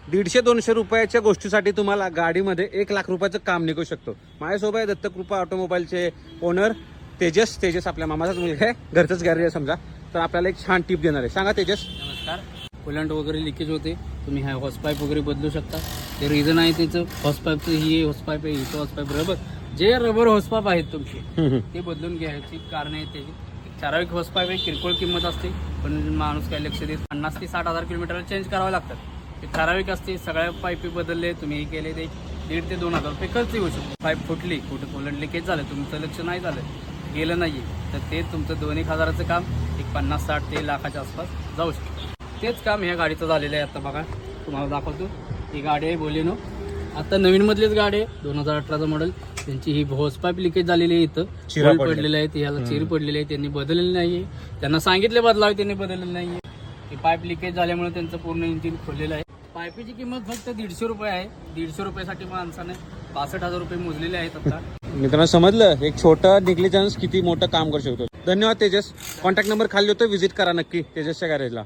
150-200 रुपयाच्या गोष्टीसाठी तुम्हाला गाडीमध्ये 1 लाख रुपयाचं काम निघू शकतो। माझ्यासोबत आहे दत्तकृपा ऑटोमोबाईलचे ओनर तेजस आपल्या मामाचाच मुलगा आहे, घरचंच गॅरेज आहे समजा। तर आपल्याला एक छान टिप देणार आहे, सांगा तेजस। नमस्कार। कुलंट वगैरे लिकेज होते, तुम्ही हा हॉस पाईप वगैरे बदलू शकता। ते रिझन आहे त्याचं हॉस पाईपचं, ही हॉस पाईप आहे, हिचं हॉस पाईप रबर, जे रबर हॉस पाईप आहेत तुमचे ते बदलून घ्यायची कारण आहे त्याची। ठराविक हॉस पाईप आहे, किरकोळ किंमत असते, पण माणूस काय लक्ष देत 50 ते 60 हजार किलोमीटरला चेंज करावे लागतात। ते ठराविक असते, सगळ्या पाईपी बदलले तुम्ही, हे केले ते 1,500 ते 2,000 रुपये खर्च येऊ शकतो। पाईप फुटली, कुठं कुलंट लिकेज झालं, तुमचं लक्ष नाही झालं, गेलं नाही, तर ते तुमचं 2-1 हजाराचं काम 50-60 ते लाखाच्या आसपास जाऊ शकतं। तेच काम ह्या गाडीचं झालेलं आहे। आता बघा तुम्हाला दाखवतो, ही गाडी आहे बोलेनो, आता नवीन मधलीच गाडी आहे, 2018चं मॉडेल। त्यांची ही हॉस पाईप लिकेज झालेली आहे, इथं चिरा पडलेलं आहे, ह्याला चिर पडलेली आहे, त्यांनी बदललेली नाहीये, त्यांना सांगितले बदलावे, त्यांनी बदललेलं नाहीये। ही पाईप लिकेज झाल्यामुळे त्यांचं पूर्ण इंजिन खोललेलं आहे। पाईपची किंमत फक्त 150 रुपये आहे। 150 रुपयासाठी माणसाने 65,000 रुपये मोजलेले आहेत आता। मित्रांनो समजलं, एक छोटा निग्लिजन्स किती मोठं काम करू शकतो। धन्यवाद तेजस। कॉन्टॅक्ट नंबर खाली होतो, व्हिजिट करा नक्की तेजसच्या गॅरेजला।